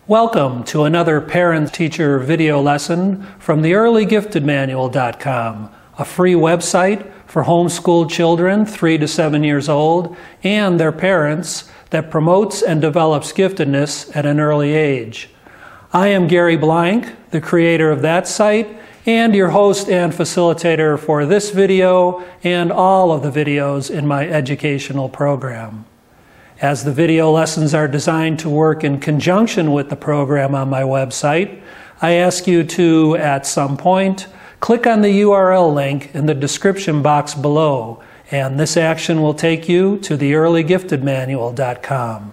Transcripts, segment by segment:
Welcome to another parent-teacher video lesson from the earlygiftedmanual.com, a free website for homeschooled children 3 to 7 years old and their parents that promotes and develops giftedness at an early age. I am Gary Blank, the creator of that site, and your host and facilitator for this video and all of the videos in my educational program. As the video lessons are designed to work in conjunction with the program on my website, I ask you to, at some point, click on the URL link in the description box below, and this action will take you to the earlygiftedmanual.com.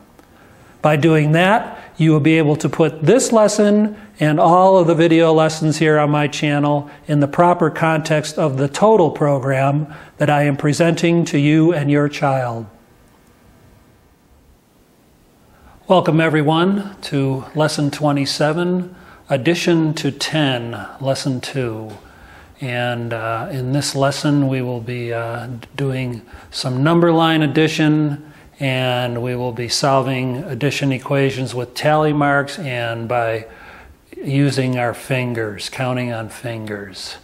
By doing that, you will be able to put this lesson and all of the video lessons here on my channel in the proper context of the total program that I am presenting to you and your child. Welcome everyone to Lesson 27, Addition to 10, Lesson 2. And in this lesson we will be doing some number line addition, and we will be solving addition equations with tally marks and by using our fingers, counting on fingers.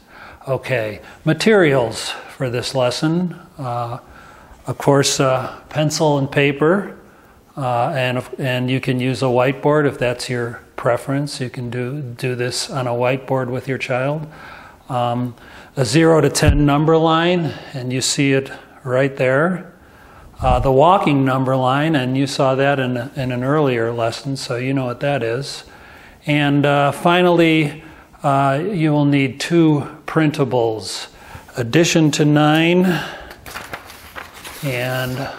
Okay, materials for this lesson. Of course, pencil and paper. And you can use a whiteboard if that's your preference. You can do this on a whiteboard with your child. A 0 to 10 number line, and you see it right there. The walking number line, and you saw that in an earlier lesson, so you know what that is. And finally, you will need 2 printables. Addition to 9 and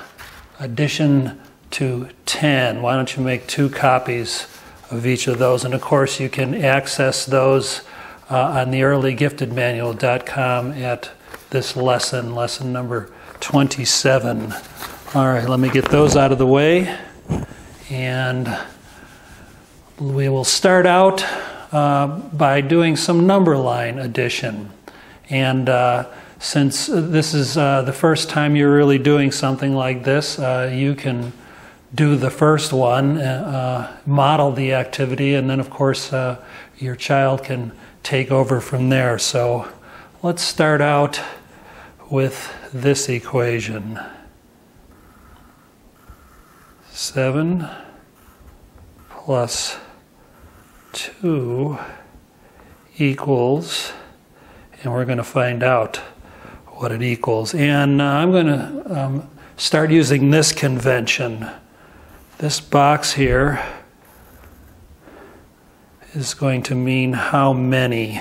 addition to 10. Why don't you make 2 copies of each of those? And of course you can access those on the earlygiftedmanual.com at this lesson number 27. All right, let me get those out of the way. And we will start out by doing some number line addition. And since this is the first time you're really doing something like this, you can do the first one, model the activity, and then of course your child can take over from there. So let's start out with this equation. 7 plus 2 equals, and we're going to find out what it equals. And I'm going to start using this convention. This box here is going to mean how many.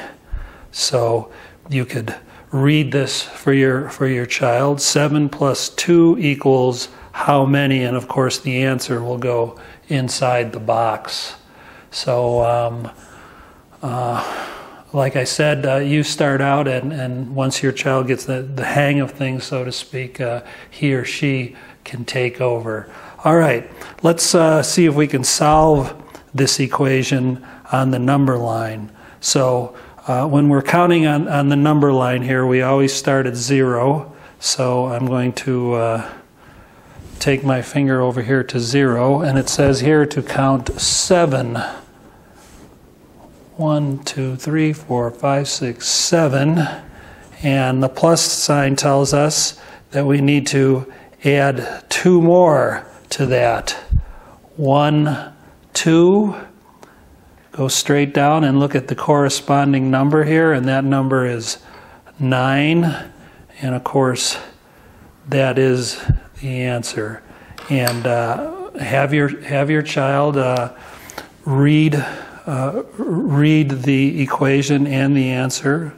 So you could read this for your child. 7 plus 2 equals how many, and of course the answer will go inside the box. So like I said, you start out, and once your child gets the hang of things, so to speak, he or she can take over. All right, let's see if we can solve this equation on the number line. So when we're counting on the number line here, we always start at 0. So I'm going to take my finger over here to 0, and it says here to count 7. 1, 2, 3, 4, 5, 6, 7. And the plus sign tells us that we need to add 2 more to that. 1, 2. Go straight down and look at the corresponding number here, and that number is 9. And of course, that is the answer. And have your child read the equation and the answer.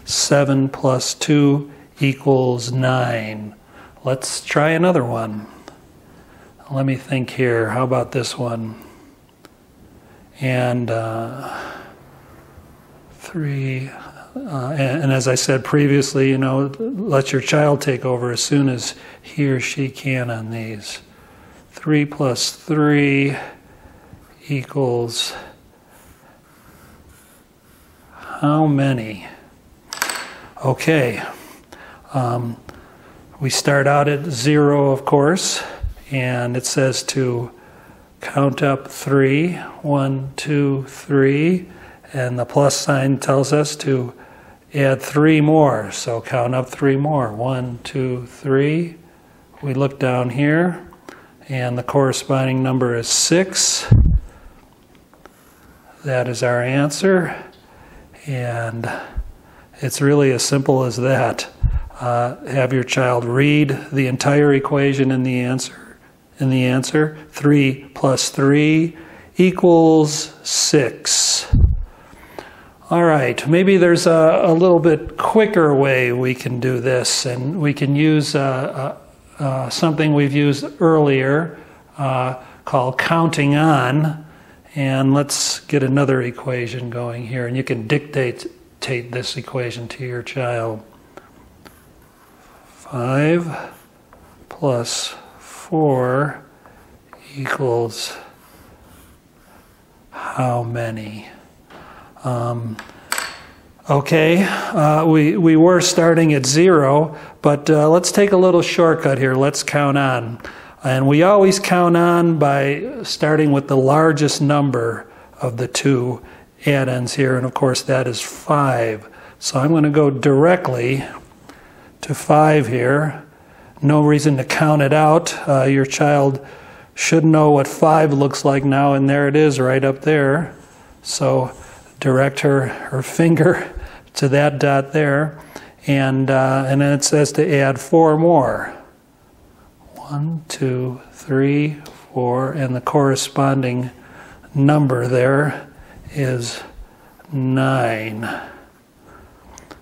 7 plus 2 equals 9. Let's try another one. Let me think here. How about this one? And 3. And as I said previously, you know, let your child take over as soon as he or she can on these. 3 plus 3 equals how many? Okay. We start out at 0, of course, and it says to count up 3. 1, 2, 3. And the plus sign tells us to add 3 more. So count up 3 more. 1, 2, 3. We look down here, and the corresponding number is 6. That is our answer. And it's really as simple as that. Have your child read the entire equation in the answer. 3 plus 3 equals 6. All right, maybe there's a little bit quicker way we can do this, and we can use something we've used earlier called counting on. And let's get another equation going here, and you can dictate this equation to your child. 5 plus 4 equals how many? We were starting at 0, but let's take a little shortcut here. Let's count on. And we always count on by starting with the largest number of the two add-ins here, and of course that is 5. So I'm going to go directly to 5 here. No reason to count it out. Your child should know what 5 looks like now, and there it is right up there. So direct her finger to that dot there, and then it says to add 4 more. 1, 2, 3, 4, and the corresponding number there is 9.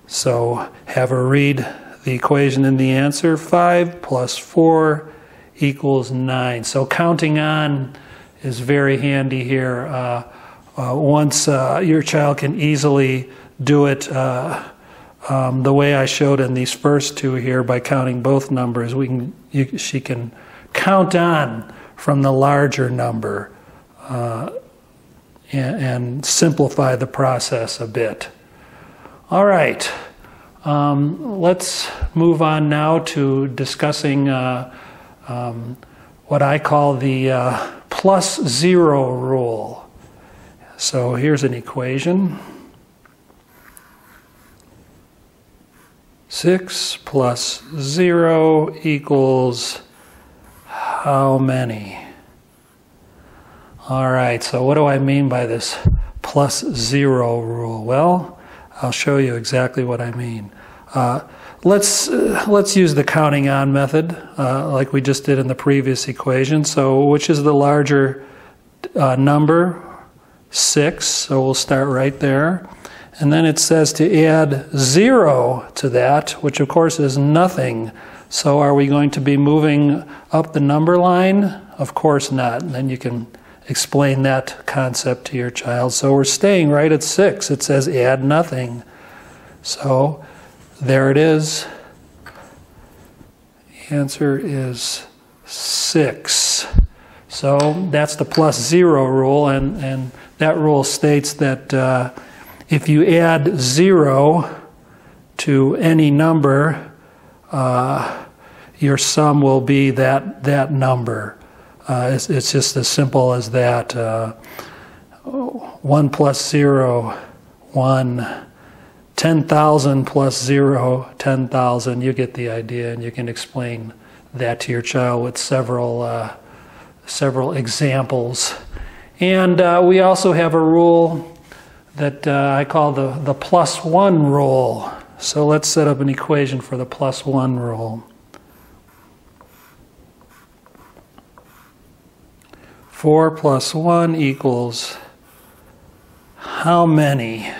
So have her read the equation in the answer. 5 plus 4 equals 9. So counting on is very handy here. Once your child can easily do it the way I showed in these first two here by counting both numbers, she can count on from the larger number and simplify the process a bit. All right, let's move on now to discussing what I call the plus 0 rule. So here's an equation. 6 plus 0 equals how many? All right, so what do I mean by this plus 0 rule? Well, I'll show you exactly what I mean. Let's use the counting on method like we just did in the previous equation. So which is the larger number? 6, so we'll start right there. And then it says to add 0 to that, which of course is nothing. So are we going to be moving up the number line? Of course not. And then you can explain that concept to your child. So we're staying right at 6. It says add nothing. So there it is. The answer is 6. So that's the plus 0 rule, and that rule states that if you add 0 to any number, your sum will be that number. It's just as simple as that. 1 plus 0, 1. 10,000 plus 0, 10,000. You get the idea, and you can explain that to your child with several examples. And we also have a rule that I call the plus 1 rule. So let's set up an equation for the plus 1 rule. 4 plus 1 equals how many?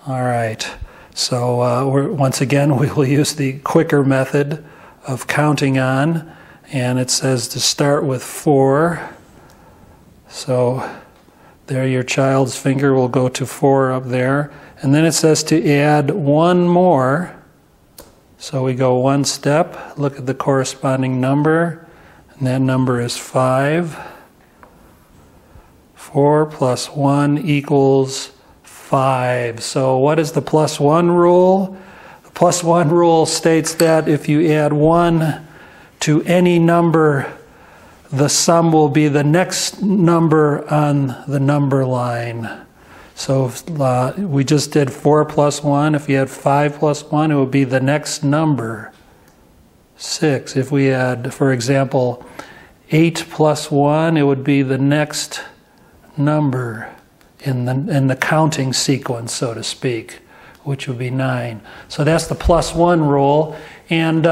All right, so once again we will use the quicker method of counting on, and it says to start with 4. So there your child's finger will go to 4 up there, and then it says to add 1 more. So we go 1 step, look at the corresponding number, and that number is 5. 4 plus 1 equals 5. So what is the plus 1 rule? The plus 1 rule states that if you add 1 to any number the sum will be the next number on the number line. So if, we just did 4 plus 1. If you had 5 plus 1, it would be the next number, 6. If we had, for example, 8 plus 1, it would be the next number in the counting sequence, so to speak, which would be 9. So that's the plus 1 rule. And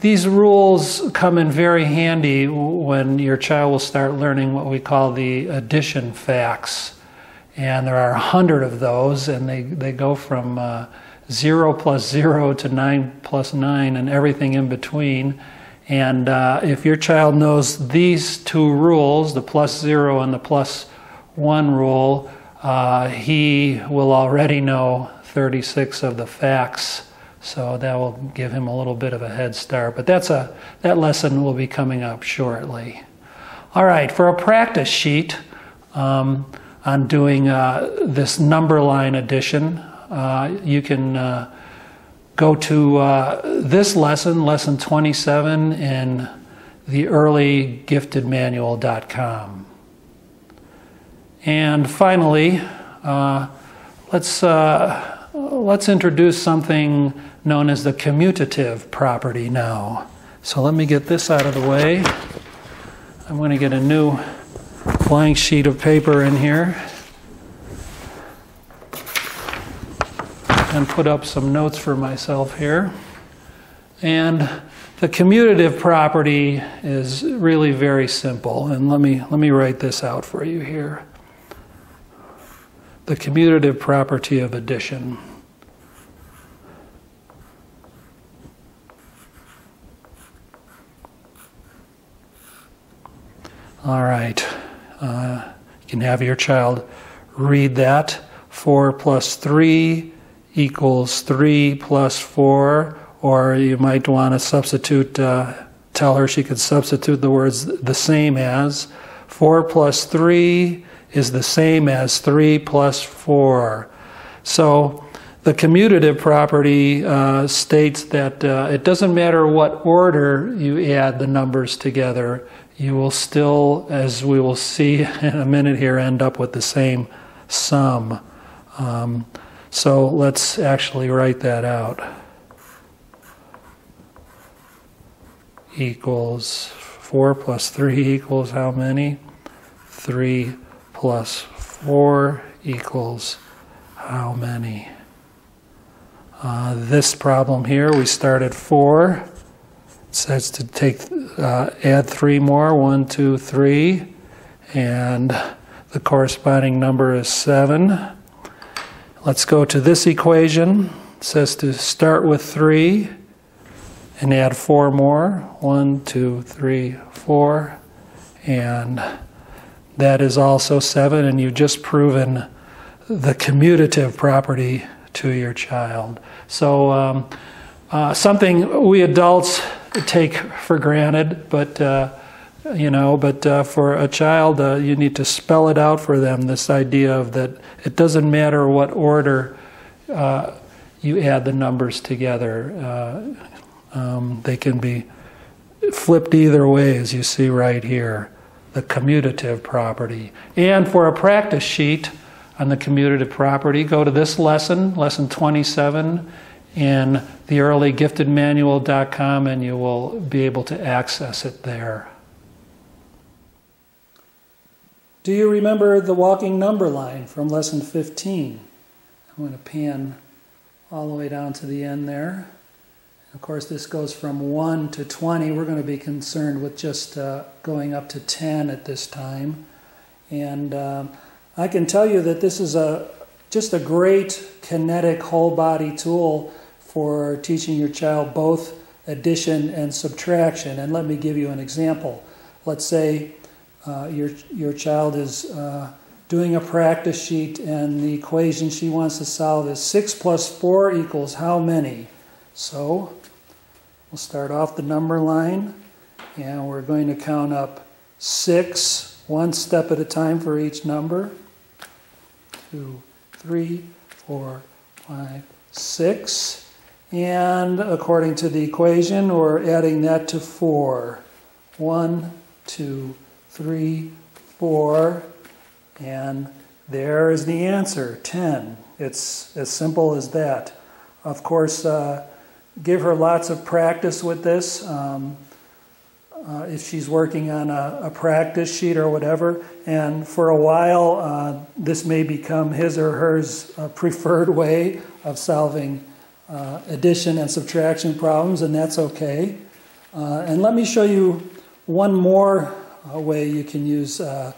these rules come in very handy when your child will start learning what we call the addition facts. And there are 100 of those, and they go from 0 plus 0 to 9 plus 9 and everything in between. And if your child knows these two rules, the plus 0 and the plus 1 rule, he will already know 36 of the facts. So that will give him a little bit of a head start. But that lesson will be coming up shortly. All right, for a practice sheet on doing this number line addition, you can go to this lesson, lesson 27, in the earlygiftedmanual.com. And finally, let's introduce something known as the commutative property now. So let me get this out of the way. I'm going to get a new blank sheet of paper in here and put up some notes for myself here. And the commutative property is really very simple. And let me write this out for you here. The commutative property of addition. All right, you can have your child read that. 4 plus 3 equals 3 plus 4, or you might want to substitute, tell her she could substitute the words the same as. 4 plus 3 is the same as 3 plus 4. So the commutative property states that it doesn't matter what order you add the numbers together, you will still, as we will see in a minute here, end up with the same sum. So let's actually write that out. Equals 4 plus 3 equals how many? 3 plus 4 equals how many? This problem here, we start at 4. It says to add 3 more, 1, 2, 3, and the corresponding number is 7. Let's go to this equation. It says to start with 3 and add 4 more, 1, 2, 3, 4, and that is also 7, and you've just proven the commutative property to your child. So something we adults take for granted, but for a child, you need to spell it out for them, this idea of that it doesn't matter what order you add the numbers together. They can be flipped either way, as you see right here, the commutative property. And for a practice sheet on the commutative property, go to this lesson, lesson 27, in the earlygiftedmanual.com, and you will be able to access it there. Do you remember the walking number line from lesson 15? I'm going to pan all the way down to the end there. Of course, this goes from 1 to 20. We're going to be concerned with just going up to 10 at this time. And I can tell you that this is just a great kinetic whole body tool for teaching your child both addition and subtraction. And let me give you an example. Let's say your child is doing a practice sheet, and the equation she wants to solve is 6 plus 4 equals how many? So we'll start off the number line, and we're going to count up 6, one step at a time for each number. 2, 3, 4, 5, 6. And according to the equation, we're adding that to 4. 1, 2, 3, 4, and there is the answer, 10. It's as simple as that. Of course, give her lots of practice with this. If she's working on a practice sheet or whatever, and for a while this may become his or hers preferred way of solving addition and subtraction problems, and that's okay. And let me show you one more way you can use the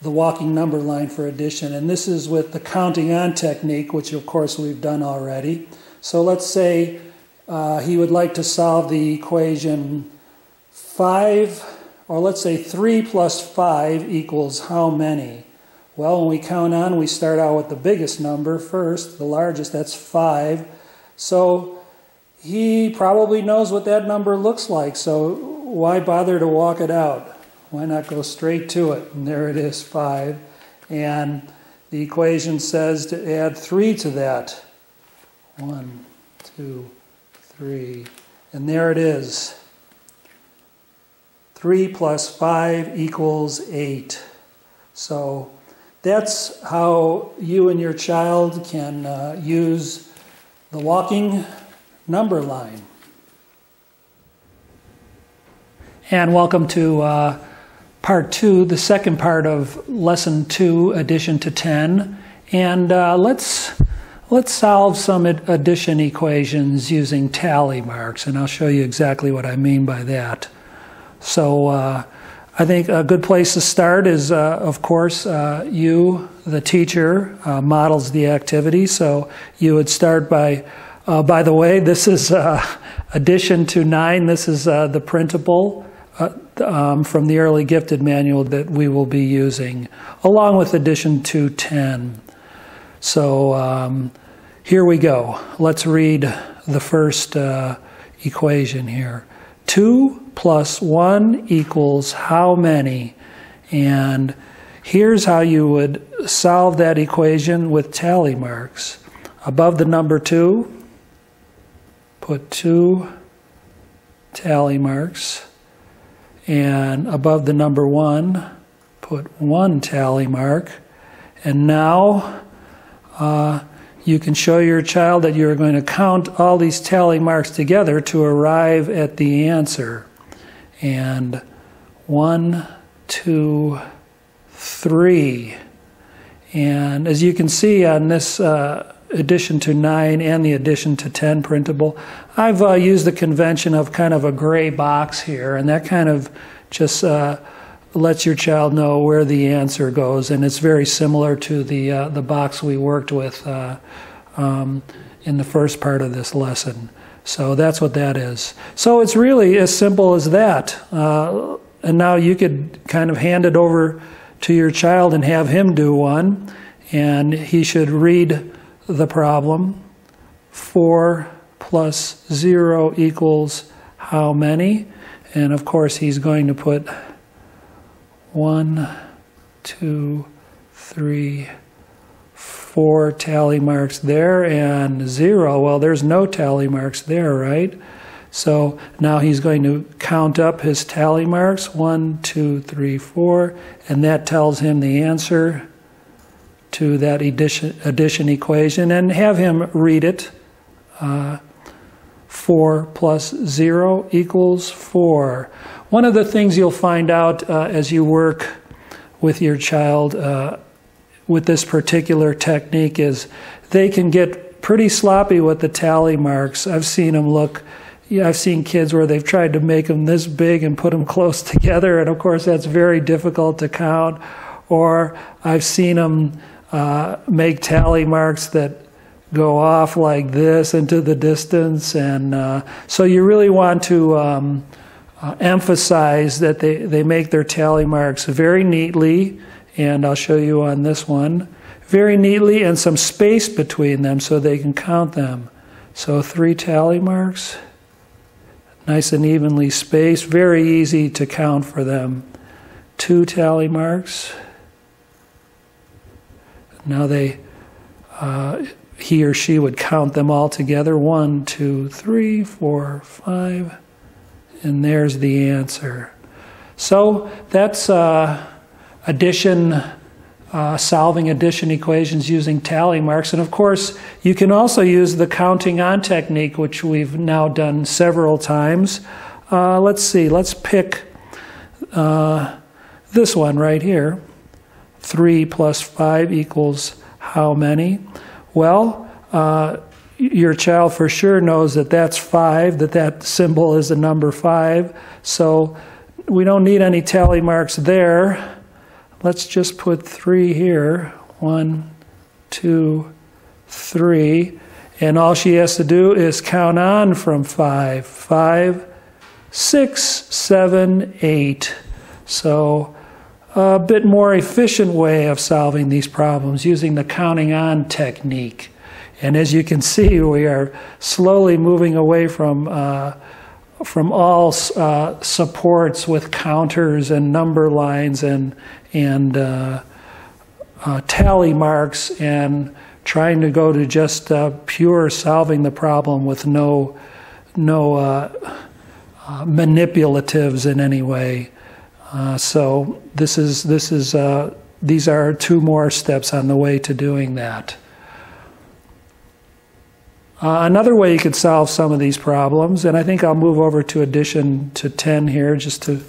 walking number line for addition, and this is with the counting on technique, which of course we've done already. So let's say he would like to solve the equation 5, or let's say 3 plus 5 equals how many? Well, when we count on, we start out with the biggest number first, the largest, that's 5. So he probably knows what that number looks like, so why bother to walk it out? Why not go straight to it? And there it is, 5. And the equation says to add 3 to that. 1, 2, 3. And there it is. 3 plus 5 equals 8. So that's how you and your child can use the walking number line. And welcome to part 2, the second part of lesson 2, addition to 10. And let's solve some addition equations using tally marks, and I'll show you exactly what I mean by that. So I think a good place to start is, of course, you, the teacher, models the activity. So you would start by the way, this is addition to 9. This is the printable from the early gifted manual that we will be using, along with addition to 10. So here we go. Let's read the first equation here. 2 plus 1 equals how many? And here's how you would solve that equation with tally marks. Above the number 2, put 2 tally marks. And above the number 1, put 1 tally mark. And now you can show your child that you're going to count all these tally marks together to arrive at the answer. And 1, 2, 3. And as you can see on this addition to 9 and the addition to 10 printable, I've used the convention of kind of a gray box here, and that kind of just lets your child know where the answer goes, and it's very similar to the box we worked with in the first part of this lesson. So that's what that is. So it's really as simple as that. And now you could kind of hand it over to your child and have him do one, and he should read the problem. 4 plus 0 equals how many? And of course he's going to put 1, 2, 3, 4 tally marks there, and 0. Well, there's no tally marks there, right? So now he's going to count up his tally marks, 1, 2, 3, 4, and that tells him the answer to that addition equation, and have him read it. 4 plus 0 equals 4. One of the things you'll find out as you work with your child with this particular technique is they can get pretty sloppy with the tally marks. I've seen them I've seen kids where they've tried to make them this big and put them close together, and of course that's very difficult to count. Or I've seen them make tally marks that go off like this into the distance, and so you really want to emphasize that they make their tally marks very neatly, and I'll show you on this one, very neatly, and some space between them so they can count them. So 3 tally marks, nice and evenly spaced, very easy to count for them. 2 tally marks. Now he or she would count them all together. 1, 2, 3, 4, 5, and there's the answer. So that's solving addition equations using tally marks. And of course, you can also use the counting on technique, which we've now done several times. Let's see, let's pick this one right here. 3 plus 5 equals how many? Well, your child for sure knows that that's 5, that symbol is the number 5. So we don't need any tally marks there. Let's just put 3 here. 1, 2, 3. And all she has to do is count on from 5. 5, 6, 7, 8. So a bit more efficient way of solving these problems using the counting on technique. And as you can see, we are slowly moving away from all supports with counters and number lines and tally marks, and trying to go to just pure solving the problem with no manipulatives in any way. So these are 2 more steps on the way to doing that. Another way you could solve some of these problems, and I think I'll move over to addition to 10 here just to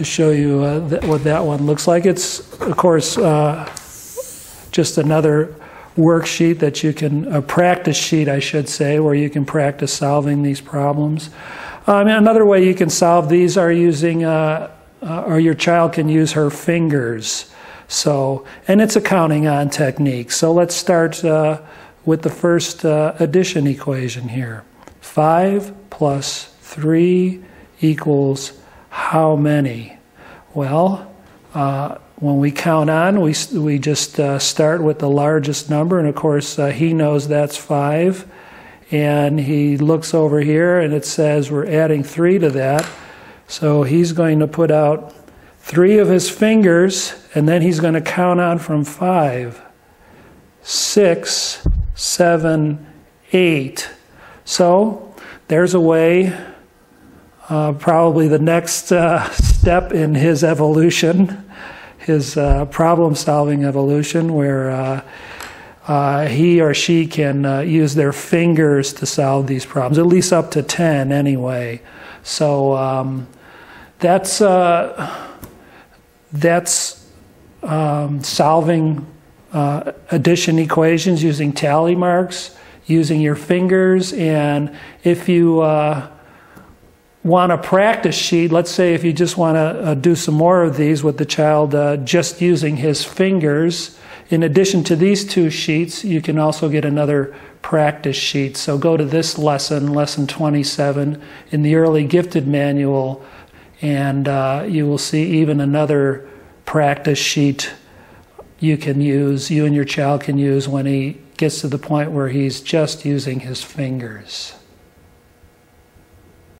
show you what that one looks like. It's, of course, just another worksheet that you can, a practice sheet, I should say, where you can practice solving these problems. Another way you can solve these are using, or your child can use her fingers. So, and it's a counting on technique. So let's start with the first addition equation here. 5 plus 3 equals how many? Well, when we count on, we just start with the largest number, and of course he knows that's 5. And he looks over here and it says we're adding 3 to that. So he's going to put out 3 of his fingers, and then he's going to count on from 5, 6, 7, 8. So there's a way, probably the next step in his evolution, his problem-solving evolution, where he or she can use their fingers to solve these problems, at least up to 10 anyway. So that's solving addition equations using tally marks, using your fingers. And if you want a practice sheet, let's say if you just want to do some more of these with the child just using his fingers, in addition to these 2 sheets, you can also get another practice sheet. So go to this lesson, lesson 27, in the Early Gifted Manual, and you will see even another practice sheet you can use, you and your child can use when he gets to the point where he's just using his fingers.